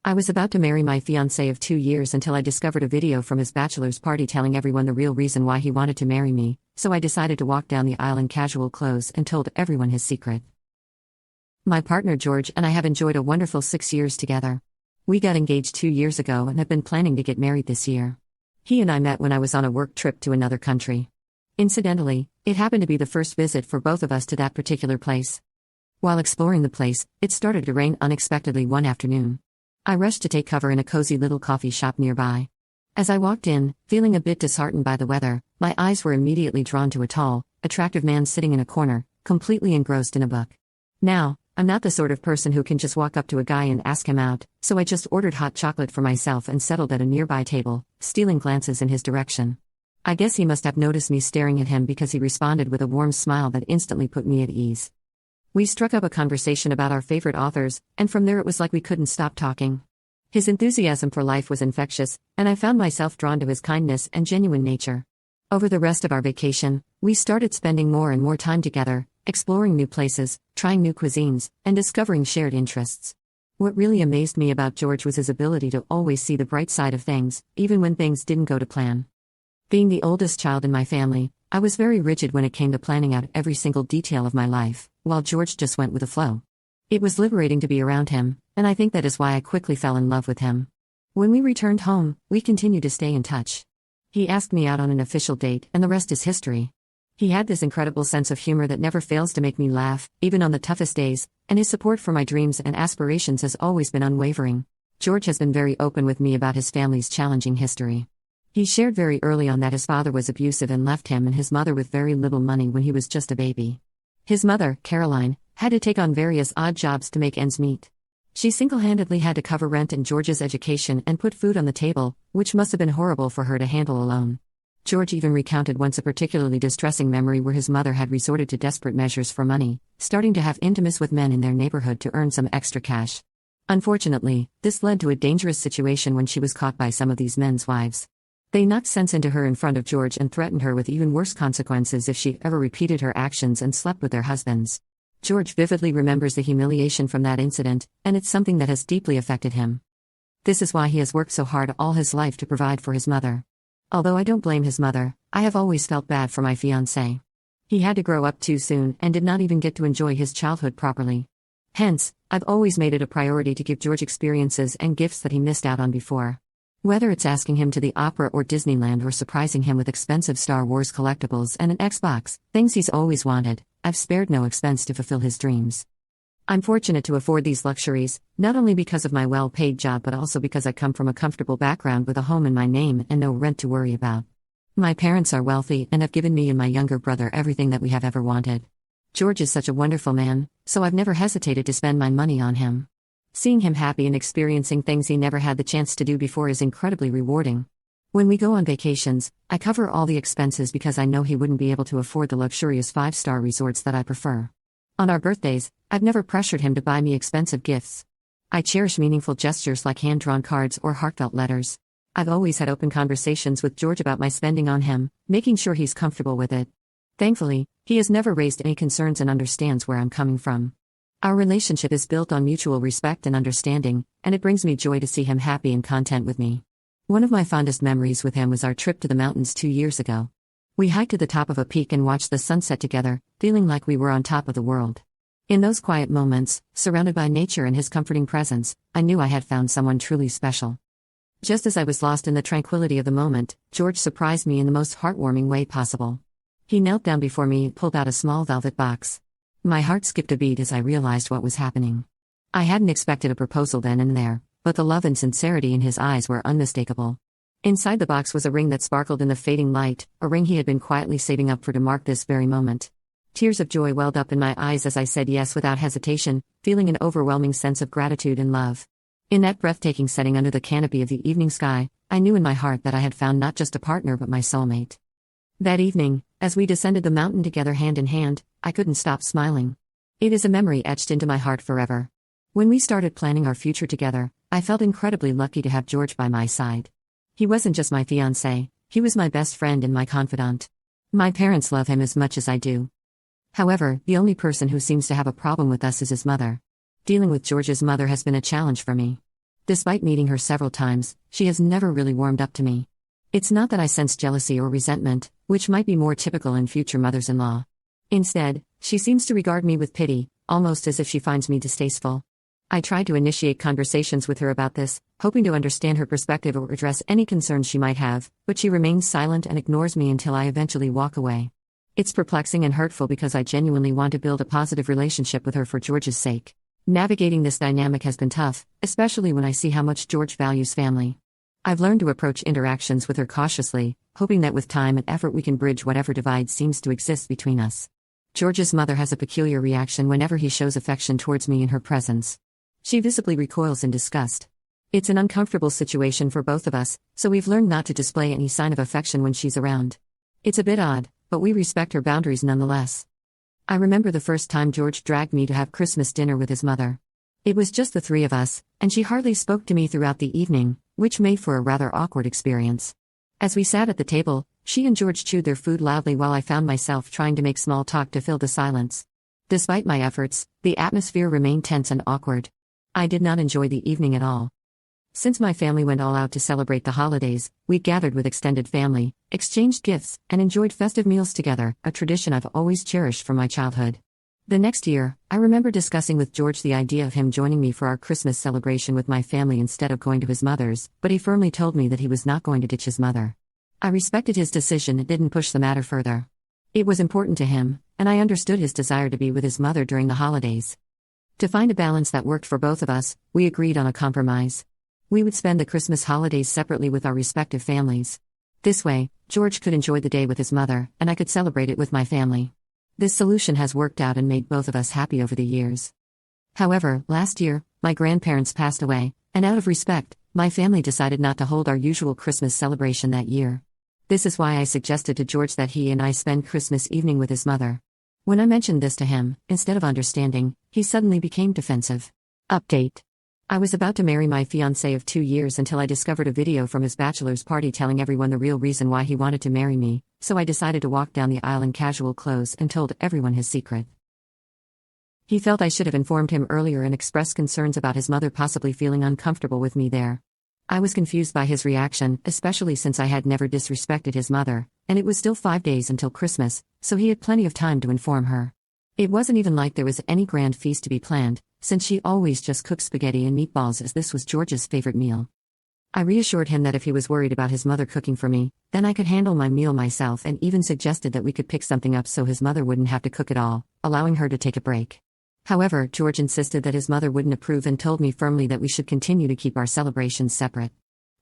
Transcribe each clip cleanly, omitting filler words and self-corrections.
I was about to marry my fiance of 2 years until I discovered a video from his bachelor's party telling everyone the real reason why he wanted to marry me, so I decided to walk down the aisle in casual clothes and told everyone his secret. My partner George and I have enjoyed a wonderful 6 years together. We got engaged 2 years ago and have been planning to get married this year. He and I met when I was on a work trip to another country. Incidentally, it happened to be the first visit for both of us to that particular place. While exploring the place, it started to rain unexpectedly one afternoon. I rushed to take cover in a cozy little coffee shop nearby. As I walked in, feeling a bit disheartened by the weather, my eyes were immediately drawn to a tall, attractive man sitting in a corner, completely engrossed in a book. Now, I'm not the sort of person who can just walk up to a guy and ask him out, so I just ordered hot chocolate for myself and settled at a nearby table, stealing glances in his direction. I guess he must have noticed me staring at him because he responded with a warm smile that instantly put me at ease. We struck up a conversation about our favorite authors, and from there it was like we couldn't stop talking. His enthusiasm for life was infectious, and I found myself drawn to his kindness and genuine nature. Over the rest of our vacation, we started spending more and more time together, exploring new places, trying new cuisines, and discovering shared interests. What really amazed me about George was his ability to always see the bright side of things, even when things didn't go to plan. Being the oldest child in my family, I was very rigid when it came to planning out every single detail of my life, while George just went with the flow. It was liberating to be around him, and I think that is why I quickly fell in love with him. When we returned home, we continued to stay in touch. He asked me out on an official date, and the rest is history. He had this incredible sense of humor that never fails to make me laugh, even on the toughest days, and his support for my dreams and aspirations has always been unwavering. George has been very open with me about his family's challenging history. He shared very early on that his father was abusive and left him and his mother with very little money when he was just a baby. His mother, Caroline, had to take on various odd jobs to make ends meet. She single-handedly had to cover rent and George's education and put food on the table, which must have been horrible for her to handle alone. George even recounted once a particularly distressing memory where his mother had resorted to desperate measures for money, starting to have intimacy with men in their neighborhood to earn some extra cash. Unfortunately, this led to a dangerous situation when she was caught by some of these men's wives. They knocked sense into her in front of George and threatened her with even worse consequences if she ever repeated her actions and slept with their husbands. George vividly remembers the humiliation from that incident, and it's something that has deeply affected him. This is why he has worked so hard all his life to provide for his mother. Although I don't blame his mother, I have always felt bad for my fiancé. He had to grow up too soon and did not even get to enjoy his childhood properly. Hence, I've always made it a priority to give George experiences and gifts that he missed out on before. Whether it's asking him to the opera or Disneyland or surprising him with expensive Star Wars collectibles and an Xbox, things he's always wanted, I've spared no expense to fulfill his dreams. I'm fortunate to afford these luxuries, not only because of my well-paid job but also because I come from a comfortable background with a home in my name and no rent to worry about. My parents are wealthy and have given me and my younger brother everything that we have ever wanted. George is such a wonderful man, so I've never hesitated to spend my money on him. Seeing him happy and experiencing things he never had the chance to do before is incredibly rewarding. When we go on vacations, I cover all the expenses because I know he wouldn't be able to afford the luxurious 5-star resorts that I prefer. On our birthdays, I've never pressured him to buy me expensive gifts. I cherish meaningful gestures like hand-drawn cards or heartfelt letters. I've always had open conversations with George about my spending on him, making sure he's comfortable with it. Thankfully, he has never raised any concerns and understands where I'm coming from. Our relationship is built on mutual respect and understanding, and it brings me joy to see him happy and content with me. One of my fondest memories with him was our trip to the mountains 2 years ago. We hiked to the top of a peak and watched the sunset together, feeling like we were on top of the world. In those quiet moments, surrounded by nature and his comforting presence, I knew I had found someone truly special. Just as I was lost in the tranquility of the moment, George surprised me in the most heartwarming way possible. He knelt down before me and pulled out a small velvet box. My heart skipped a beat as I realized what was happening. I hadn't expected a proposal then and there, but the love and sincerity in his eyes were unmistakable. Inside the box was a ring that sparkled in the fading light, a ring he had been quietly saving up for to mark this very moment. Tears of joy welled up in my eyes as I said yes without hesitation, feeling an overwhelming sense of gratitude and love. In that breathtaking setting under the canopy of the evening sky, I knew in my heart that I had found not just a partner but my soulmate. That evening, as we descended the mountain together hand in hand, I couldn't stop smiling. It is a memory etched into my heart forever. When we started planning our future together, I felt incredibly lucky to have George by my side. He wasn't just my fiancé, he was my best friend and my confidant. My parents love him as much as I do. However, the only person who seems to have a problem with us is his mother. Dealing with George's mother has been a challenge for me. Despite meeting her several times, she has never really warmed up to me. It's not that I sense jealousy or resentment, which might be more typical in future mothers-in-law. Instead, she seems to regard me with pity, almost as if she finds me distasteful. I tried to initiate conversations with her about this, hoping to understand her perspective or address any concerns she might have, but she remains silent and ignores me until I eventually walk away. It's perplexing and hurtful because I genuinely want to build a positive relationship with her for George's sake. Navigating this dynamic has been tough, especially when I see how much George values family. I've learned to approach interactions with her cautiously, hoping that with time and effort we can bridge whatever divide seems to exist between us. George's mother has a peculiar reaction whenever he shows affection towards me in her presence. She visibly recoils in disgust. It's an uncomfortable situation for both of us, so we've learned not to display any sign of affection when she's around. It's a bit odd, but we respect her boundaries nonetheless. I remember the first time George dragged me to have Christmas dinner with his mother. It was just the three of us, and she hardly spoke to me throughout the evening, which made for a rather awkward experience. As we sat at the table, she and George chewed their food loudly while I found myself trying to make small talk to fill the silence. Despite my efforts, the atmosphere remained tense and awkward. I did not enjoy the evening at all. Since my family went all out to celebrate the holidays, we gathered with extended family, exchanged gifts, and enjoyed festive meals together, a tradition I've always cherished from my childhood. The next year, I remember discussing with George the idea of him joining me for our Christmas celebration with my family instead of going to his mother's, but he firmly told me that he was not going to ditch his mother. I respected his decision and didn't push the matter further. It was important to him, and I understood his desire to be with his mother during the holidays. To find a balance that worked for both of us, we agreed on a compromise. We would spend the Christmas holidays separately with our respective families. This way, George could enjoy the day with his mother, and I could celebrate it with my family. This solution has worked out and made both of us happy over the years. However, last year, my grandparents passed away, and out of respect, my family decided not to hold our usual Christmas celebration that year. This is why I suggested to George that he and I spend Christmas evening with his mother. When I mentioned this to him, instead of understanding, he suddenly became defensive. Update. I was about to marry my fiance of 2 years until I discovered a video from his bachelor's party telling everyone the real reason why he wanted to marry me, so I decided to walk down the aisle in casual clothes and told everyone his secret. He felt I should have informed him earlier and expressed concerns about his mother possibly feeling uncomfortable with me there. I was confused by his reaction, especially since I had never disrespected his mother, and it was still 5 days until Christmas, so he had plenty of time to inform her. It wasn't even like there was any grand feast to be planned, since she always just cooked spaghetti and meatballs as this was George's favorite meal. I reassured him that if he was worried about his mother cooking for me, then I could handle my meal myself and even suggested that we could pick something up so his mother wouldn't have to cook it all, allowing her to take a break. However, George insisted that his mother wouldn't approve and told me firmly that we should continue to keep our celebrations separate.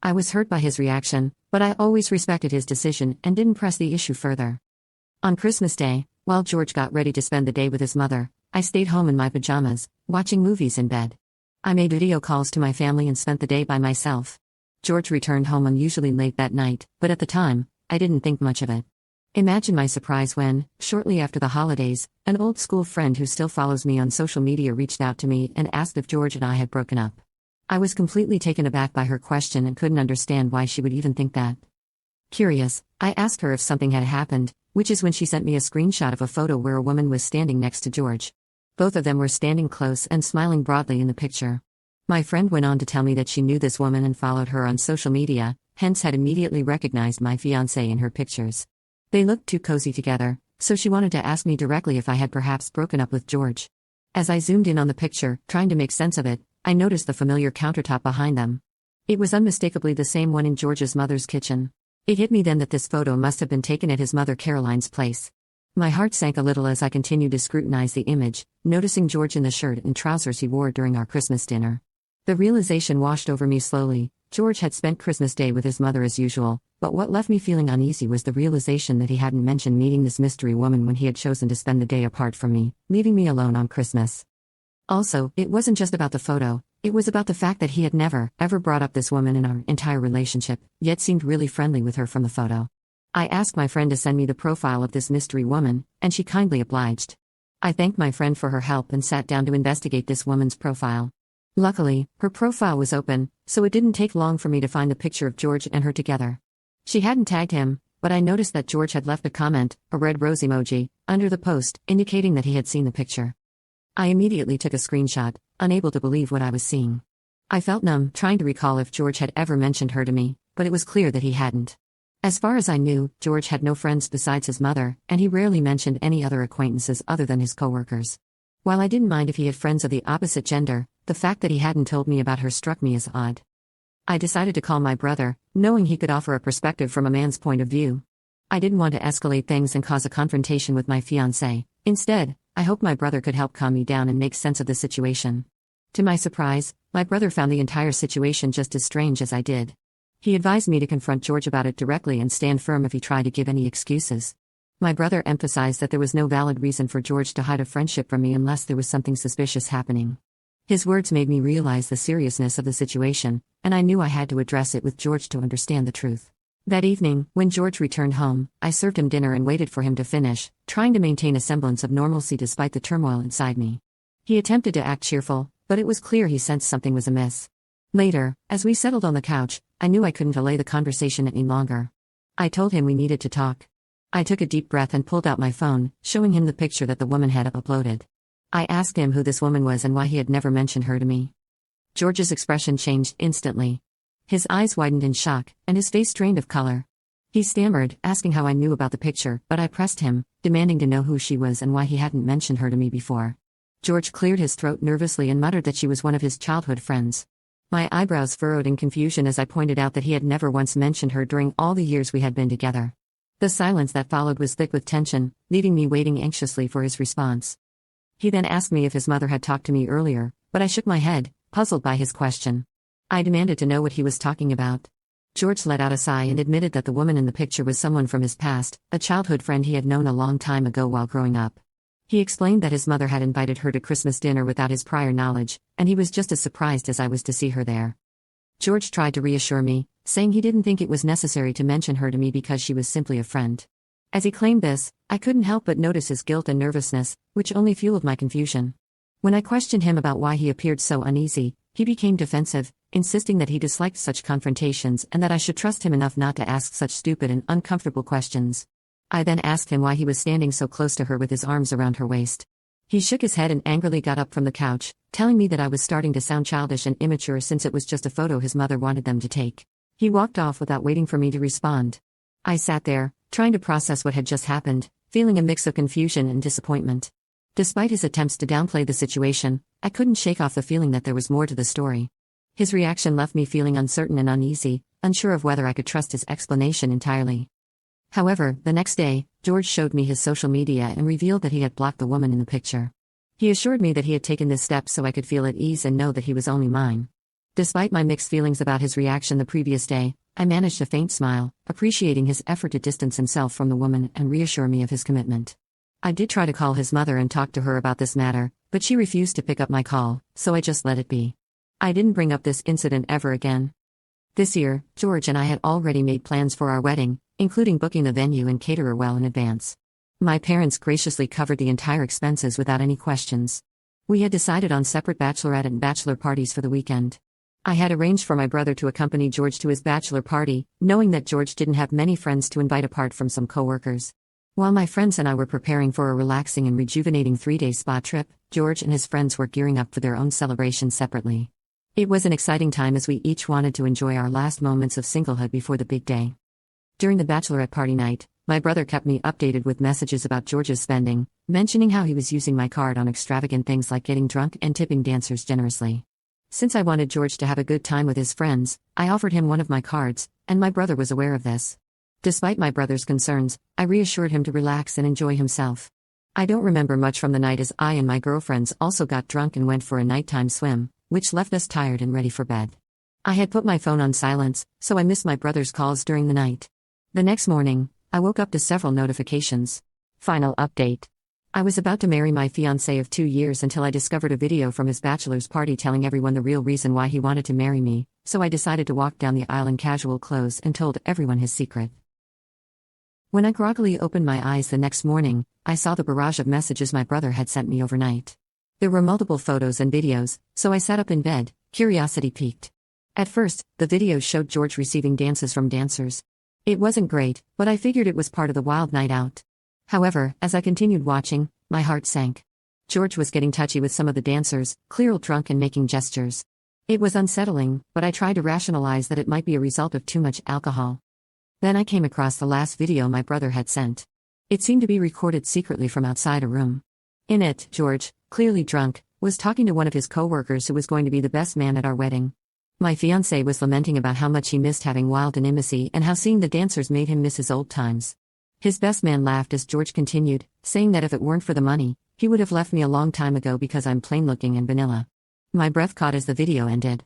I was hurt by his reaction, but I always respected his decision and didn't press the issue further. On Christmas Day, while George got ready to spend the day with his mother, I stayed home in my pajamas, watching movies in bed. I made video calls to my family and spent the day by myself. George returned home unusually late that night, but at the time, I didn't think much of it. Imagine my surprise when, shortly after the holidays, an old school friend who still follows me on social media reached out to me and asked if George and I had broken up. I was completely taken aback by her question and couldn't understand why she would even think that. Curious, I asked her if something had happened, which is when she sent me a screenshot of a photo where a woman was standing next to George. Both of them were standing close and smiling broadly in the picture. My friend went on to tell me that she knew this woman and followed her on social media, hence had immediately recognized my fiancé in her pictures. They looked too cozy together, so she wanted to ask me directly if I had perhaps broken up with George. As I zoomed in on the picture, trying to make sense of it, I noticed the familiar countertop behind them. It was unmistakably the same one in George's mother's kitchen. It hit me then that this photo must have been taken at his mother Caroline's place. My heart sank a little as I continued to scrutinize the image, noticing George in the shirt and trousers he wore during our Christmas dinner. The realization washed over me slowly. George had spent Christmas Day with his mother as usual, but what left me feeling uneasy was the realization that he hadn't mentioned meeting this mystery woman when he had chosen to spend the day apart from me, leaving me alone on Christmas. Also, it wasn't just about the photo, it was about the fact that he had never, ever brought up this woman in our entire relationship, yet seemed really friendly with her from the photo. I asked my friend to send me the profile of this mystery woman, and she kindly obliged. I thanked my friend for her help and sat down to investigate this woman's profile. Luckily, her profile was open, so it didn't take long for me to find the picture of George and her together. She hadn't tagged him, but I noticed that George had left a comment, a red rose emoji, under the post, indicating that he had seen the picture. I immediately took a screenshot, unable to believe what I was seeing. I felt numb, trying to recall if George had ever mentioned her to me, but it was clear that he hadn't. As far as I knew, George had no friends besides his mother, and he rarely mentioned any other acquaintances other than his coworkers. While I didn't mind if he had friends of the opposite gender, the fact that he hadn't told me about her struck me as odd. I decided to call my brother, knowing he could offer a perspective from a man's point of view. I didn't want to escalate things and cause a confrontation with my fiance. Instead, I hoped my brother could help calm me down and make sense of the situation. To my surprise, my brother found the entire situation just as strange as I did. He advised me to confront George about it directly and stand firm if he tried to give any excuses. My brother emphasized that there was no valid reason for George to hide a friendship from me unless there was something suspicious happening. His words made me realize the seriousness of the situation, and I knew I had to address it with George to understand the truth. That evening, when George returned home, I served him dinner and waited for him to finish, trying to maintain a semblance of normalcy despite the turmoil inside me. He attempted to act cheerful, but it was clear he sensed something was amiss. Later, as we settled on the couch, I knew I couldn't delay the conversation any longer. I told him we needed to talk. I took a deep breath and pulled out my phone, showing him the picture that the woman had uploaded. I asked him who this woman was and why he had never mentioned her to me. George's expression changed instantly. His eyes widened in shock, and his face drained of color. He stammered, asking how I knew about the picture, but I pressed him, demanding to know who she was and why he hadn't mentioned her to me before. George cleared his throat nervously and muttered that she was one of his childhood friends. My eyebrows furrowed in confusion as I pointed out that he had never once mentioned her during all the years we had been together. The silence that followed was thick with tension, leaving me waiting anxiously for his response. He then asked me if his mother had talked to me earlier, but I shook my head, puzzled by his question. I demanded to know what he was talking about. George let out a sigh and admitted that the woman in the picture was someone from his past, a childhood friend he had known a long time ago while growing up. He explained that his mother had invited her to Christmas dinner without his prior knowledge, and he was just as surprised as I was to see her there. George tried to reassure me, saying he didn't think it was necessary to mention her to me because she was simply a friend. As he claimed this, I couldn't help but notice his guilt and nervousness, which only fueled my confusion. When I questioned him about why he appeared so uneasy, he became defensive, insisting that he disliked such confrontations and that I should trust him enough not to ask such stupid and uncomfortable questions. I then asked him why he was standing so close to her with his arms around her waist. He shook his head and angrily got up from the couch, telling me that I was starting to sound childish and immature since it was just a photo his mother wanted them to take. He walked off without waiting for me to respond. I sat there, trying to process what had just happened, feeling a mix of confusion and disappointment. Despite his attempts to downplay the situation, I couldn't shake off the feeling that there was more to the story. His reaction left me feeling uncertain and uneasy, unsure of whether I could trust his explanation entirely. However, the next day, George showed me his social media and revealed that he had blocked the woman in the picture. He assured me that he had taken this step so I could feel at ease and know that he was only mine. Despite my mixed feelings about his reaction the previous day, I managed a faint smile, appreciating his effort to distance himself from the woman and reassure me of his commitment. I did try to call his mother and talk to her about this matter, but she refused to pick up my call, so I just let it be. I didn't bring up this incident ever again. This year, George and I had already made plans for our wedding, including booking the venue and caterer well in advance. My parents graciously covered the entire expenses without any questions. We had decided on separate bachelorette and bachelor parties for the weekend. I had arranged for my brother to accompany George to his bachelor party, knowing that George didn't have many friends to invite apart from some coworkers. While my friends and I were preparing for a relaxing and rejuvenating 3-day spa trip, George and his friends were gearing up for their own celebrations separately. It was an exciting time as we each wanted to enjoy our last moments of singlehood before the big day. During the bachelorette party night, my brother kept me updated with messages about George's spending, mentioning how he was using my card on extravagant things like getting drunk and tipping dancers generously. Since I wanted George to have a good time with his friends, I offered him one of my cards, and my brother was aware of this. Despite my brother's concerns, I reassured him to relax and enjoy himself. I don't remember much from the night as I and my girlfriends also got drunk and went for a nighttime swim, which left us tired and ready for bed. I had put my phone on silence, so I missed my brother's calls during the night. The next morning, I woke up to several notifications. Final update. I was about to marry my fiance of 2 years until I discovered a video from his bachelor's party telling everyone the real reason why he wanted to marry me, so I decided to walk down the aisle in casual clothes and told everyone his secret. When I groggily opened my eyes the next morning, I saw the barrage of messages my brother had sent me overnight. There were multiple photos and videos, so I sat up in bed, curiosity piqued. At first, the videos showed George receiving dances from dancers. It wasn't great, but I figured it was part of the wild night out. However, as I continued watching, my heart sank. George was getting touchy with some of the dancers, clearly drunk and making gestures. It was unsettling, but I tried to rationalize that it might be a result of too much alcohol. Then I came across the last video my brother had sent. It seemed to be recorded secretly from outside a room. In it, George, clearly drunk, was talking to one of his co-workers who was going to be the best man at our wedding. My fiancé was lamenting about how much he missed having wild intimacy and how seeing the dancers made him miss his old times. His best man laughed as George continued, saying that if it weren't for the money, he would have left me a long time ago because I'm plain-looking and vanilla. My breath caught as the video ended.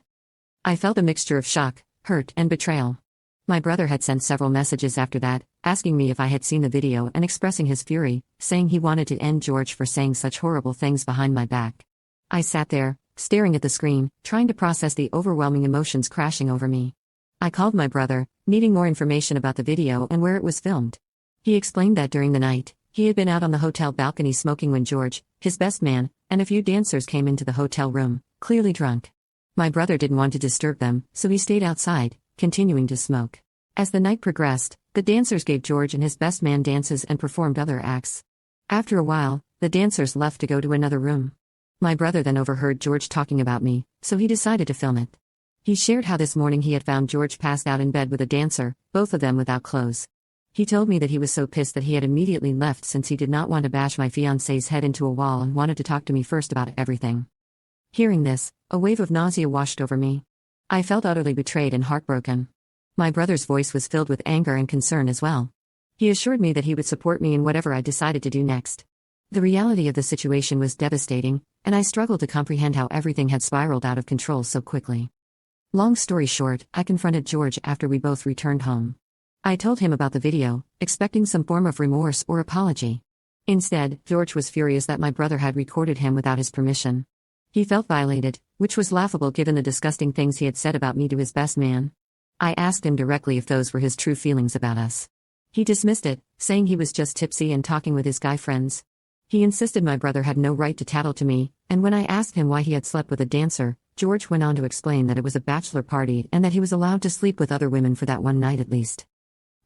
I felt a mixture of shock, hurt, and betrayal. My brother had sent several messages after that, asking me if I had seen the video and expressing his fury, saying he wanted to end George for saying such horrible things behind my back. I sat there, staring at the screen, trying to process the overwhelming emotions crashing over me. I called my brother, needing more information about the video and where it was filmed. He explained that during the night, he had been out on the hotel balcony smoking when George, his best man, and a few dancers came into the hotel room, clearly drunk. My brother didn't want to disturb them, so he stayed outside, continuing to smoke. As the night progressed, the dancers gave George and his best man dances and performed other acts. After a while, the dancers left to go to another room. My brother then overheard George talking about me, so he decided to film it. He shared how this morning he had found George passed out in bed with a dancer, both of them without clothes. He told me that he was so pissed that he had immediately left since he did not want to bash my fiancé's head into a wall and wanted to talk to me first about everything. Hearing this, a wave of nausea washed over me. I felt utterly betrayed and heartbroken. My brother's voice was filled with anger and concern as well. He assured me that he would support me in whatever I decided to do next. The reality of the situation was devastating, and I struggled to comprehend how everything had spiraled out of control so quickly. Long story short, I confronted George after we both returned home. I told him about the video, expecting some form of remorse or apology. Instead, George was furious that my brother had recorded him without his permission. He felt violated, which was laughable given the disgusting things he had said about me to his best man. I asked him directly if those were his true feelings about us. He dismissed it, saying he was just tipsy and talking with his guy friends. He insisted my brother had no right to tattle to me, and when I asked him why he had slept with a dancer, George went on to explain that it was a bachelor party and that he was allowed to sleep with other women for that one night at least.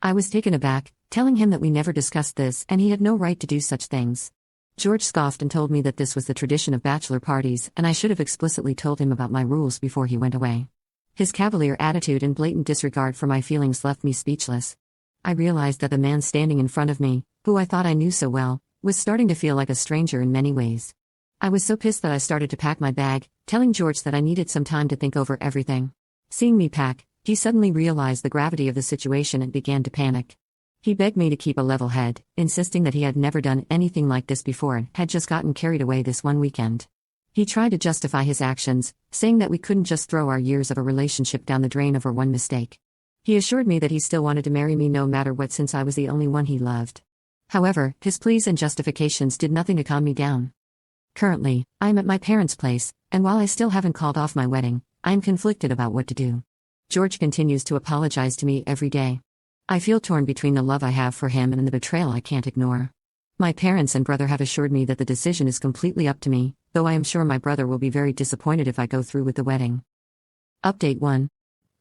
I was taken aback, telling him that we never discussed this and he had no right to do such things. George scoffed and told me that this was the tradition of bachelor parties and I should have explicitly told him about my rules before he went away. His cavalier attitude and blatant disregard for my feelings left me speechless. I realized that the man standing in front of me, who I thought I knew so well, was starting to feel like a stranger in many ways. I was so pissed that I started to pack my bag, telling George that I needed some time to think over everything. Seeing me pack, he suddenly realized the gravity of the situation and began to panic. He begged me to keep a level head, insisting that he had never done anything like this before and had just gotten carried away this one weekend. He tried to justify his actions, saying that we couldn't just throw our years of a relationship down the drain over one mistake. He assured me that he still wanted to marry me no matter what since I was the only one he loved. However, his pleas and justifications did nothing to calm me down. Currently, I am at my parents' place, and while I still haven't called off my wedding, I am conflicted about what to do. George continues to apologize to me every day. I feel torn between the love I have for him and the betrayal I can't ignore. My parents and brother have assured me that the decision is completely up to me, though I am sure my brother will be very disappointed if I go through with the wedding. Update 1.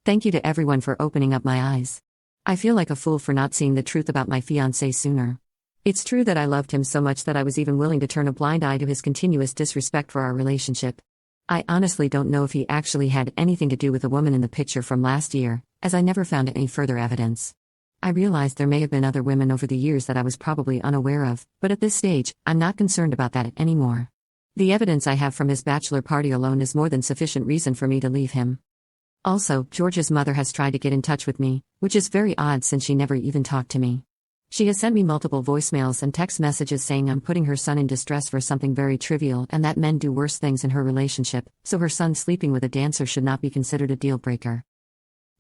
Thank you to everyone for opening up my eyes. I feel like a fool for not seeing the truth about my fiancé sooner. It's true that I loved him so much that I was even willing to turn a blind eye to his continuous disrespect for our relationship. I honestly don't know if he actually had anything to do with the woman in the picture from last year, as I never found any further evidence. I realized there may have been other women over the years that I was probably unaware of, but at this stage, I'm not concerned about that anymore. The evidence I have from his bachelor party alone is more than sufficient reason for me to leave him. Also, George's mother has tried to get in touch with me, which is very odd since she never even talked to me. She has sent me multiple voicemails and text messages saying I'm putting her son in distress for something very trivial and that men do worse things in her relationship, so her son sleeping with a dancer should not be considered a deal breaker.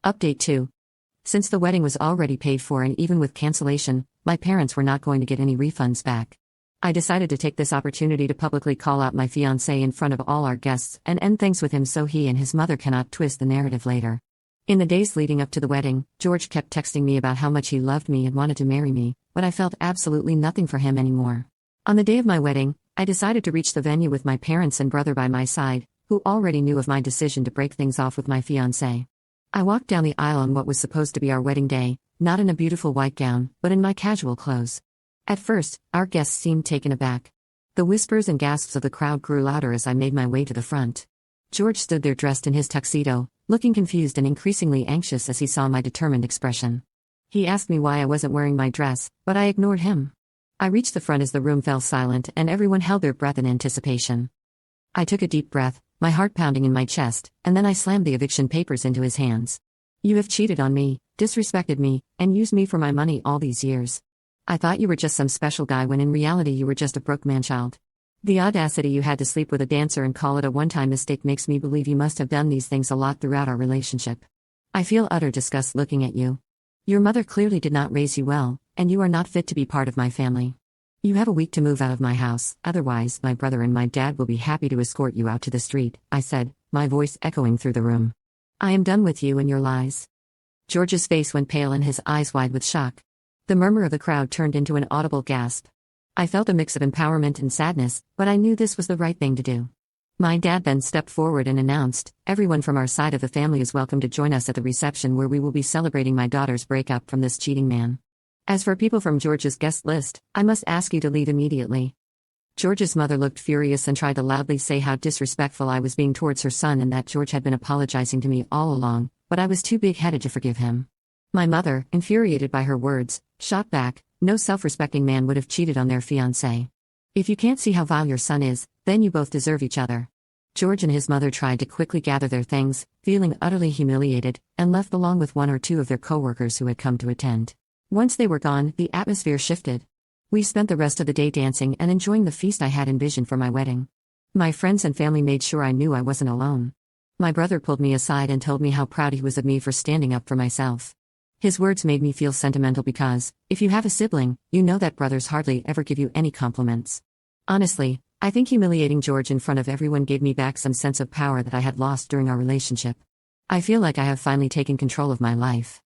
Update 2. Since the wedding was already paid for and even with cancellation, my parents were not going to get any refunds back. I decided to take this opportunity to publicly call out my fiancé in front of all our guests and end things with him so he and his mother cannot twist the narrative later. In the days leading up to the wedding, George kept texting me about how much he loved me and wanted to marry me, but I felt absolutely nothing for him anymore. On the day of my wedding, I decided to reach the venue with my parents and brother by my side, who already knew of my decision to break things off with my fiancé. I walked down the aisle on what was supposed to be our wedding day, not in a beautiful white gown, but in my casual clothes. At first, our guests seemed taken aback. The whispers and gasps of the crowd grew louder as I made my way to the front. George stood there dressed in his tuxedo, looking confused and increasingly anxious as he saw my determined expression. He asked me why I wasn't wearing my dress, but I ignored him. I reached the front as the room fell silent and everyone held their breath in anticipation. I took a deep breath, my heart pounding in my chest, and then I slammed the eviction papers into his hands. You have cheated on me, disrespected me, and used me for my money all these years. I thought you were just some special guy when in reality you were just a broke man-child. The audacity you had to sleep with a dancer and call it a one-time mistake makes me believe you must have done these things a lot throughout our relationship. I feel utter disgust looking at you. Your mother clearly did not raise you well, and you are not fit to be part of my family. You have a week to move out of my house, otherwise my brother and my dad will be happy to escort you out to the street, I said, my voice echoing through the room. I am done with you and your lies. George's face went pale and his eyes wide with shock. The murmur of the crowd turned into an audible gasp. I felt a mix of empowerment and sadness, but I knew this was the right thing to do. My dad then stepped forward and announced, everyone from our side of the family is welcome to join us at the reception where we will be celebrating my daughter's breakup from this cheating man. As for people from George's guest list, I must ask you to leave immediately. George's mother looked furious and tried to loudly say how disrespectful I was being towards her son and that George had been apologizing to me all along, but I was too big-headed to forgive him. My mother, infuriated by her words, shot back, no self-respecting man would have cheated on their fiancé. If you can't see how vile your son is, then you both deserve each other. George and his mother tried to quickly gather their things, feeling utterly humiliated, and left along with one or two of their co-workers who had come to attend. Once they were gone, the atmosphere shifted. We spent the rest of the day dancing and enjoying the feast I had envisioned for my wedding. My friends and family made sure I knew I wasn't alone. My brother pulled me aside and told me how proud he was of me for standing up for myself. His words made me feel sentimental because, if you have a sibling, you know that brothers hardly ever give you any compliments. Honestly, I think humiliating George in front of everyone gave me back some sense of power that I had lost during our relationship. I feel like I have finally taken control of my life.